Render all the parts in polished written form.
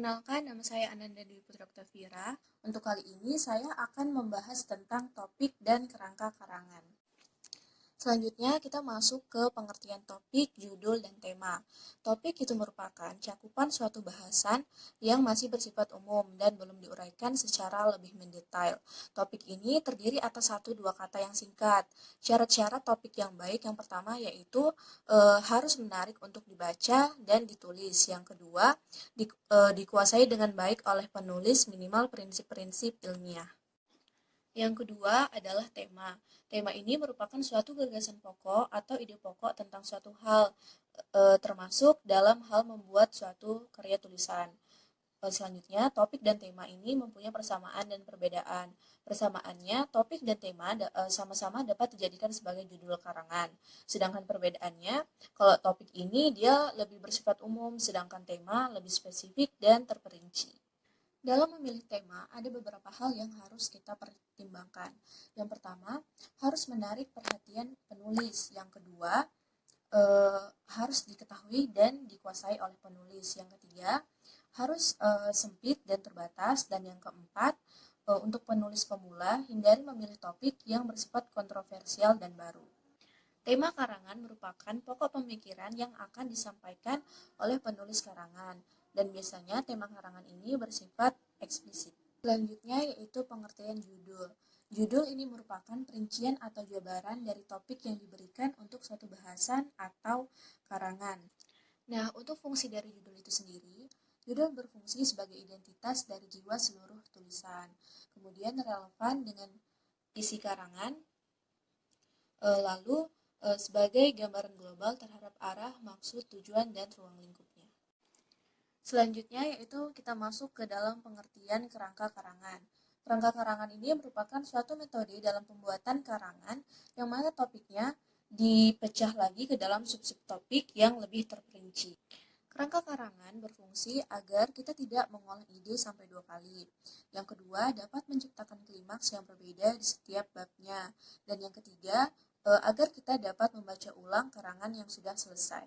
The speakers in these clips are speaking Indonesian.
Perkenalkan, nama saya Ananda Dwi Putri Oktavira. Untuk kali ini saya akan membahas tentang topik dan kerangka karangan. Selanjutnya kita masuk ke pengertian topik, judul, dan tema. Topik itu merupakan cakupan suatu bahasan yang masih bersifat umum dan belum diuraikan secara lebih mendetail. Topik ini terdiri atas 1-2 kata yang singkat. Syarat-syarat topik yang baik yang pertama yaitu harus menarik untuk dibaca dan ditulis. Yang kedua, dikuasai dengan baik oleh penulis minimal prinsip-prinsip ilmiah. Yang kedua adalah tema. Tema ini merupakan suatu gagasan pokok atau ide pokok tentang suatu hal, termasuk dalam hal membuat suatu karya tulisan. Selanjutnya, topik dan tema ini mempunyai persamaan dan perbedaan. Persamaannya, topik dan tema sama-sama dapat dijadikan sebagai judul karangan. Sedangkan perbedaannya, kalau topik ini dia lebih bersifat umum, sedangkan tema lebih spesifik dan terperinci. Dalam memilih tema, ada beberapa hal yang harus kita pertimbangkan. Yang pertama, harus menarik perhatian penulis. Yang kedua, harus diketahui dan dikuasai oleh penulis. Yang ketiga, harus sempit dan terbatas. Dan yang keempat, untuk penulis pemula, hindari memilih topik yang bersifat kontroversial dan baru. Tema karangan merupakan pokok pemikiran yang akan disampaikan oleh penulis karangan, dan biasanya tema karangan ini bersifat eksplisit. Selanjutnya yaitu pengertian judul. Judul ini merupakan perincian atau jabaran dari topik yang diberikan untuk suatu bahasan atau karangan. Nah, untuk fungsi dari judul itu sendiri, judul berfungsi sebagai identitas dari jiwa seluruh tulisan, kemudian relevan dengan isi karangan, lalu sebagai gambaran global terhadap arah, maksud, tujuan, dan ruang lingkupnya. Selanjutnya yaitu kita masuk ke dalam pengertian kerangka karangan. Kerangka karangan ini merupakan suatu metode dalam pembuatan karangan yang mana topiknya dipecah lagi ke dalam sub-sub topik yang lebih terperinci. Kerangka karangan berfungsi agar kita tidak mengolah ide sampai 2 kali. Yang kedua, dapat menciptakan klimaks yang berbeda di setiap babnya. Dan yang ketiga, agar kita dapat membaca ulang karangan yang sudah selesai.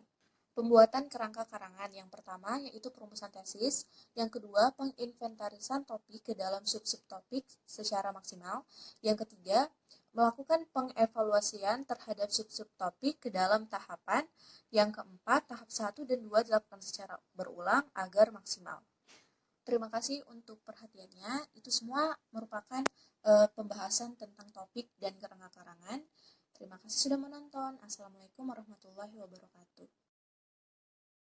Pembuatan kerangka karangan yang pertama yaitu perumusan tesis, yang kedua penginventarisan topik ke dalam sub-sub topik secara maksimal, yang ketiga melakukan pengevaluasian terhadap sub-sub topik ke dalam tahapan, yang keempat tahap 1 dan 2 dilakukan secara berulang agar maksimal. Terima kasih untuk perhatiannya. Itu semua merupakan pembahasan tentang topik dan kerangka karangan. Terima kasih sudah menonton. Assalamualaikum warahmatullahi wabarakatuh.